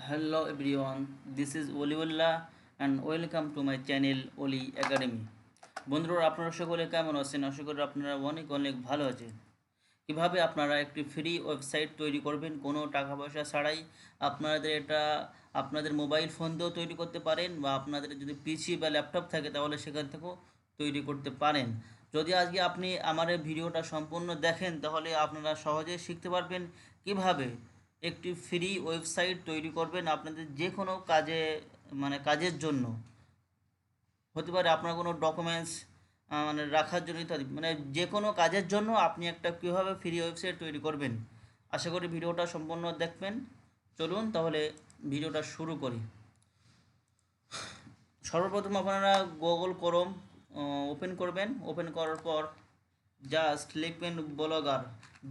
Hello everyone, this is Oliullah and welcome to my channel Oli Academy. বন্ধুরা আপনারা সকলে কেমন আছেন? আশা করি আপনারা অনেক অনেক ভালো আছেন। কিভাবে আপনারা একটি ফ্রি ওয়েবসাইট তৈরি করবেন কোনো টাকা পয়সা ছাড়াই? আপনাদের এটা আপনাদের মোবাইল ফোন দিয়েও তৈরি করতে পারেন বা আপনাদের যদি পিসি বা ল্যাপটপ থাকে তাহলে সেখান থেকেও তৈরি করতে পারেন। যদি আজকে আপনি আমার এই ভিডিওটা সম্পূর্ণ দেখেন তাহলে আপনারা সহজেই শিখতে পারবেন কিভাবে একটি ফ্রি ওয়েবসাইট তৈরি করবেন আপনাদের যে কোনো কাজে, মানে কাজের জন্য হতে পারে, আপনার কোনো ডকুমেন্টস মানে রাখার জন্য ইত্যাদি, মানে যে কোনো কাজের জন্য আপনি একটা কীভাবে ফ্রি ওয়েবসাইট তৈরি করবেন। আশা করি ভিডিওটা সম্পূর্ণ দেখবেন। চলুন তাহলে ভিডিওটা শুরু করি। সর্বপ্রথম আপনারা গুগল ক্রোম ওপেন করবেন। ওপেন করার পর জাস্ট লিখবেন ব্লগার,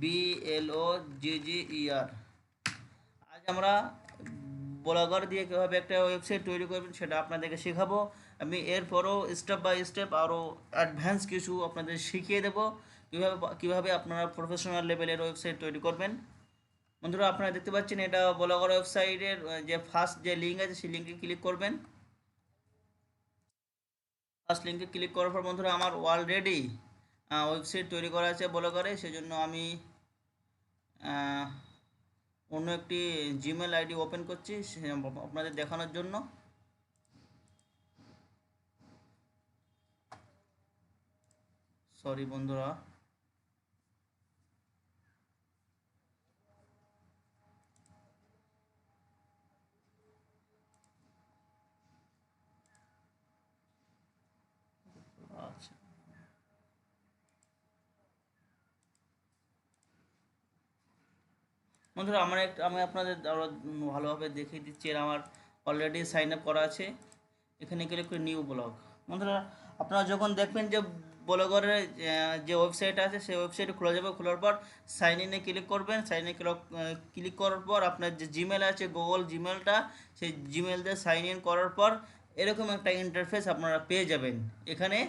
BLOGGER। আজ আমরা ব্লগার দিয়ে কীভাবে একটা ওয়েবসাইট তৈরি করবেন সেটা আপনাদেরকে শেখাবো। আমি এরপরও স্টেপ বাই স্টেপ আরও অ্যাডভান্স কিছু আপনাদের শিখিয়ে দেবো কীভাবে আপনারা প্রফেশনাল লেভেলের ওয়েবসাইট তৈরি করবেন। বন্ধুরা আপনারা দেখতে পাচ্ছেন এটা ব্লগার ওয়েবসাইটের যে ফার্স্ট যে লিঙ্ক আছে সেই লিঙ্কে ক্লিক করবেন। ফার্স্ট লিঙ্কে ক্লিক করার পর বন্ধুরা আমার অলরেডি ওয়েবসাইট তৈরি করা আছে ব্লগারে, সেজন্য আমি অন্য একটি জিমেল আইডি ওপেন করছি আপনাদের দেখানোর জন্য। সরি বন্ধুরা, আচ্ছা বন্ধুরা আমি আপনাদের আরও ভালোভাবে দেখিয়ে দিচ্ছি। এর আমার অলরেডি সাইন আপ করা আছে। এখানে ক্লিক করে নিউ ব্লগ। বন্ধুরা আপনারা যখন দেখবেন যে ব্লগারের যে ওয়েবসাইট আছে সেই ওয়েবসাইট খোলা যাবে, খোলার পর সাইন ইনে ক্লিক করবেন। সাইন ইনে ক্লিক করার পর আপনার যে জিমেল আছে গুগল জিমেলটা, সেই জিমেল দিয়ে সাইন ইন করার পর এরকম একটা ইন্টারফেস আপনারা পেয়ে যাবেন। এখানে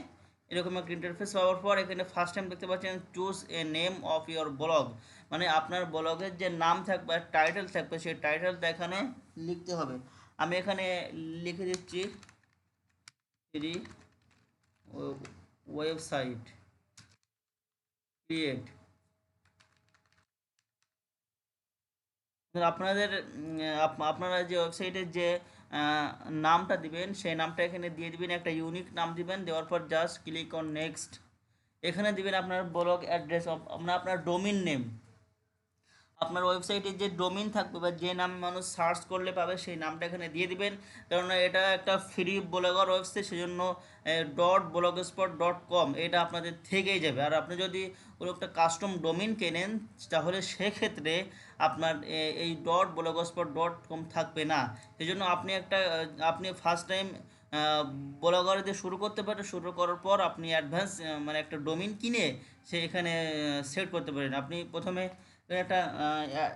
এরকম একটা ইন্টারফেস পাওয়ার পর এখানে ফার্স্ট টাইম দেখতে পাচ্ছেন choose a name of your blog, মানে আপনার ব্লগের যে নাম থাকবে টাইটেল থাকবে সেই টাইটেলটা এখানে লিখতে হবে। আমি এখানে লিখে দিচ্ছি ফ্রি ওয়েবসাইট ক্রিয়েট। আপনাদের আপনারা যে ওয়েবসাইটের যে নামটা দিবেন সেই নামটা এখানে দিয়ে দিবেন, একটা ইউনিক নাম দিবেন। দেওয়ার পর জাস্ট ক্লিক অন নেক্সট। এখানে দিবেন আপনার ব্লগ অ্যাড্রেস, আপনার ডোমিন নেম, আপনার ওয়েবসাইটে যে ডোমিন থাকবে বা যে নাম মানুষ সার্চ করলে পাবে সেই নামটা এখানে দিয়ে দিবেন। কারণ এটা একটা ফ্রি ব্লগার ওয়েবসাইট, সেজন্য .blogspot.com এটা আপনাদের থেকেই যাবে। আর আপনি যদি কোনো একটা কাস্টম ডোমিন কেনেন তাহলে সেক্ষেত্রে আপনার এই .blogspot.com থাকবে না। সেজন্য আপনি ফার্স্ট টাইম ব্লগার দিয়ে শুরু করতে পারেন। শুরু করার পর আপনি অ্যাডভান্স মানে একটা ডোমিন কিনে সে এখানে সেট করতে পারেন। আপনি প্রথমে একটা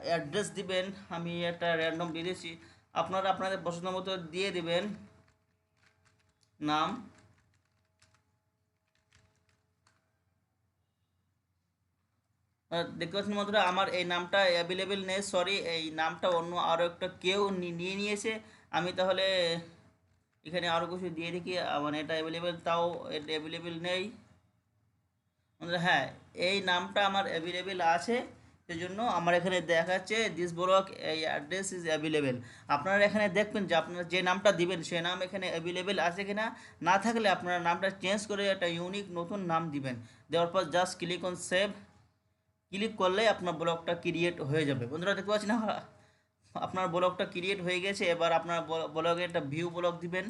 অ্যাড্রেস দিবেন, আমি একটা র্যান্ডম দিয়েছি, আপনারা আপনাদের পছন্দ মতো দিয়ে দিবেন নাম। দেখতে পাচ্ছেন বন্ধুরা আমার এই নামটা অ্যাভেলেবেল নেই, সরি, এই নামটা অন্য আরও একটা কেউ নিয়ে নিয়েছে। আমি তাহলে এখানে আরও কিছু দিয়ে দেখি, মানে এটা অ্যাভেলেবেল, তাও এটা অ্যাভেলেবেল নেই। হ্যাঁ, এই নামটা আমার অ্যাভেলেবেল আছে, সেজন্য আমার এখানে দেখাচ্ছে দিস ব্লক এই অ্যাড্রেস ইজ অ্যাভেলেবেল। আপনারা এখানে দেখবেন যে আপনারা যে নামটা দিবেন সে নাম এখানে অ্যাভেলেবেল আছে কিনা। না থাকলে আপনারা নামটা চেঞ্জ করে একটা ইউনিক নতুন নাম দিবেন। দেওয়ার পর just click on save. Click করলেই আপনার ব্লগটা ক্রিয়েট হয়ে যাবে। বন্ধুরা দেখতে পাচ্ছেন না, আপনার ব্লগটা ক্রিয়েট হয়ে গেছে। এবার আপনার ব্লগে একটা ভিউ ব্লগ দিবেন।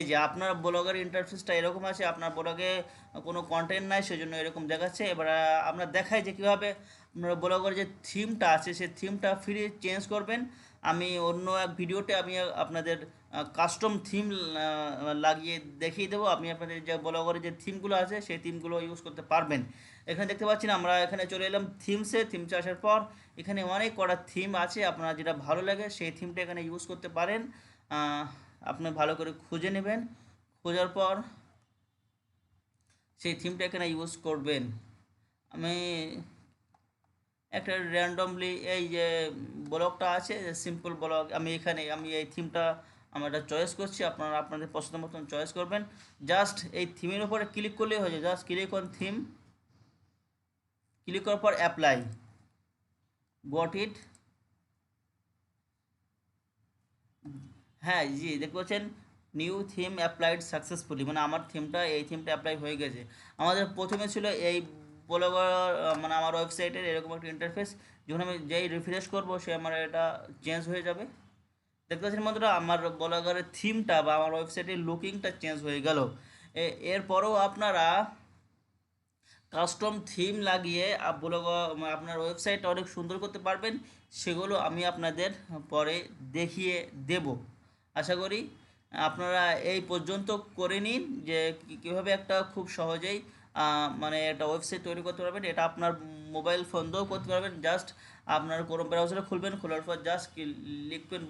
এই যে আপনার ব্লগের ইন্টারফেসটা এরকম আছে, আপনার ব্লগে কোনো কন্টেন্ট নাই সেজন্য এরকম দেখাচ্ছে। এবার আমরা দেখাই যে কীভাবে আপনার ব্লগের যে থিমটা আছে সেই থিমটা ফ্রি চেঞ্জ করবেন। আমি অন্য এক ভিডিওতে আমি আপনাদের কাস্টম থিম লাগিয়ে দেখিয়ে দেবো। আপনি আপনাদের যে ব্লগের যে থিমগুলো আছে সেই থিমগুলো ইউজ করতে পারবেন। এখানে দেখতে পাচ্ছেন আমরা এখানে চলে এলাম থিমসে আসার পর এখানে অনেক কটা থিম আছে, আপনার যেটা ভালো লাগে সেই থিমটা এখানে ইউজ করতে পারেন। আপনি ভালো করে খুঁজে নেবেন, খোঁজার পর সেই থিমটা এখানে ইউজ করবেন। আমি একটা র্যান্ডমলি এই যে ব্লগটা আছে সিম্পল ব্লগ, আমি এই থিমটা আমার এটা চয়েস করছি, আপনারা আপনাদের পছন্দ মতন চয়েস করবেন। জাস্ট এই থিমের উপরে ক্লিক করলেই হয়ে যায়, just click on theme, click করার পর অ্যাপ্লাই, গট ইট। হ্যাঁ জি, দেখতে পাচ্ছেন নিউ থিম অ্যাপ্লাইড সাকসেসফুলি, মানে আমার থিমটা এই থিমটা অ্যাপ্লাই হয়ে গেছে। আমাদের প্রথমে ছিল এই ব্লগার, মানে আমার ওয়েবসাইটের এরকম একটা ইন্টারফেস, যখন আমি যেই রিফ্রেশ করবো সে আমার এটা চেঞ্জ হয়ে যাবে। দেখতে পাচ্ছেন বন্ধুরা আমার ব্লগারের থিমটা বা আমার ওয়েবসাইটের লুকিংটা চেঞ্জ হয়ে গেল। এরপরেও আপনারা কাস্টম থিম লাগিয়ে আপনার ওয়েবসাইটটা অনেক সুন্দর করতে পারবেন, সেগুলো আমি আপনাদের পরে দেখিয়ে দেব। আশা করি আপনারা এই পর্যন্ত করে নিন যে কীভাবে একটা খুব সহজেই মানে একটা ওয়েবসাইট তৈরি করতে পারবেন। এটা আপনার মোবাইল ফোন দিয়েও করতে পারবেন। জাস্ট আপনার ক্রোম ব্রাউজারে খুলবেন, খোলার পর জাস্ট লিখবেন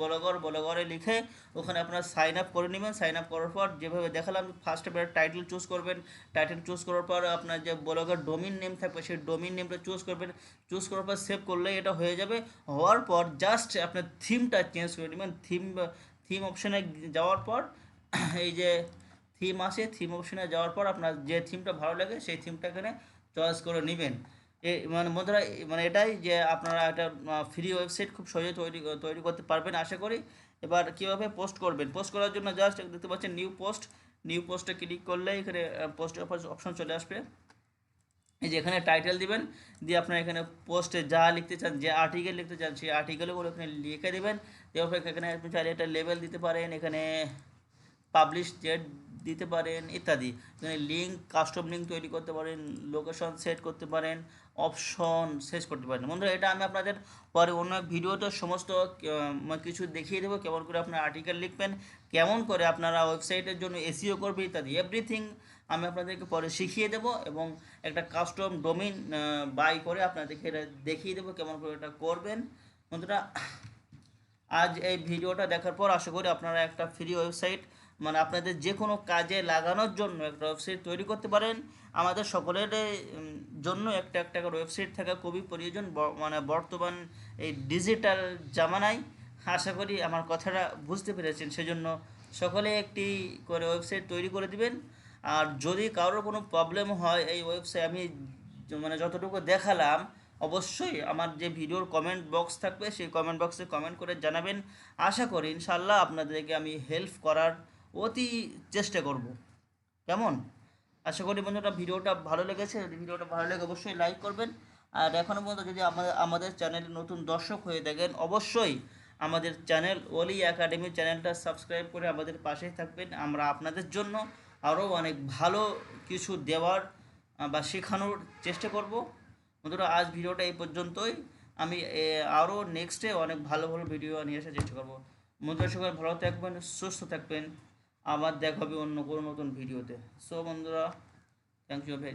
ব্লগরে লিখে ওখানে আপনার সাইন আপ করে নেবেন। সাইন আপ করার পর যেভাবে দেখালাম, ফার্স্টে টাইটেল চুজ করবেন, টাইটেল চুজ করার পর আপনার যে ব্লগের ডোমিন নেম থাকবে সেই ডোমিন নেমটা চুজ করবেন, চুজ করার পর সেভ করলেই এটা হয়ে যাবে। হওয়ার পর জাস্ট আপনার থিমটা চেঞ্জ করে নেবেন। থিম অপশানে যাওয়ার পর এই যে থিম আসে, থিম অপশানে যাওয়ার পর আপনার যে থিমটা ভালো লাগে সেই থিমটা এখানে চয়েস করে নেবেন। মানে বন্ধুরা মানে এটাই যে আপনারা একটা ফ্রি ওয়েবসাইট খুব সহজে তৈরি করতে পারবেন আশা করি। এবার কীভাবে পোস্ট করবেন, পোস্ট করার জন্য জাস্ট দেখতে পাচ্ছেন নিউ পোস্টে ক্লিক করলে এখানে পোস্টের অপশন চলে আসবে। এই যে এখানে টাইটেল দিবেন, দিয়ে আপনার এখানে পোস্টে যা লিখতে চান, যে আর্টিকেল লিখতে চান সেই আর্টিকেলগুলো এখানে লিখে দেবেন। দেওয়ার পর এখানে আপনি চাইলে একটা লেবেল দিতে পারেন, এখানে পাবলিশ ডেট দিতে পারেন ইত্যাদি। এখানে লিঙ্ক, কাস্টম লিঙ্ক তৈরি করতে পারেন, লোকেশন সেট করতে পারেন, অপশন সেট করতে পারেন। বন্ধুরা এটা আমি আপনাদের পরে অন্য এক ভিডিওতে সমস্ত কিছু দেখিয়ে দেবো, কেমন করে আপনার আর্টিকেল লিখবেন, কেমন করে আপনারা ওয়েবসাইটের জন্য এসইও করবে ইত্যাদি এভরিথিং আমি আপনাদেরকে পরে শিখিয়ে দেবো, এবং একটা কাস্টম ডোমিন বাই করে আপনাদেরকে এটা দেখিয়ে দেবো কেমন করে এটা করবেন। বন্ধুরা আজ এই ভিডিওটা দেখার পর আশা করি আপনারা একটা ফ্রি ওয়েবসাইট, মানে আপনাদের যে কোনো কাজে লাগানোর জন্য একটা ওয়েবসাইট তৈরি করতে পারেন। আমাদের সকলের জন্য একটা ওয়েবসাইট থাকা খুবই প্রয়োজন, মানে বর্তমান এই ডিজিটাল জামানায়। আশা করি আমার কথাটা বুঝতে পেরেছেন, সেজন্য সকলে একটি করে ওয়েবসাইট তৈরি করে দিবেন। আর যদি কারোর কোনো প্রবলেম হয় এই ওয়েবসাইট আমি মানে যতটুকু দেখালাম, অবশ্যই আমার যে ভিডিওর কমেন্ট বক্স থাকবে সেই কমেন্ট বক্সে কমেন্ট করে জানাবেন। আশা করি ইনশাল্লাহ আপনাদেরকে আমি হেল্প করার অতি চেষ্টা করব। কেমন? আশা করি বন্ধুরা ভিডিওটা ভালো লেগেছে, যদি ভিডিওটা ভালো লাগে অবশ্যই লাইক করবেন। আর এখনও পর্যন্ত যদি আমাদের চ্যানেলে নতুন দর্শক হয়ে থাকেন, অবশ্যই আমাদের চ্যানেল ওলি একাডেমি চ্যানেলটা সাবস্ক্রাইব করে আমাদের পাশেই থাকবেন। আমরা আপনাদের জন্য আরও অনেক ভালো কিছু দেওয়ার বা শেখানোর চেষ্টা করব। বন্ধুরা আজ ভিডিওটা এই পর্যন্তই। আমি আরও নেক্সটে অনেক ভালো ভালো ভিডিও নিয়ে আসার চেষ্টা করব। বন্ধুরা সবাই ভালো থাকবেন, সুস্থ থাকবেন। আবার দেখা হবে অন্য কোনো নতুন ভিডিওতে। সো বন্ধুরা, থ্যাংক ইউ ভেরি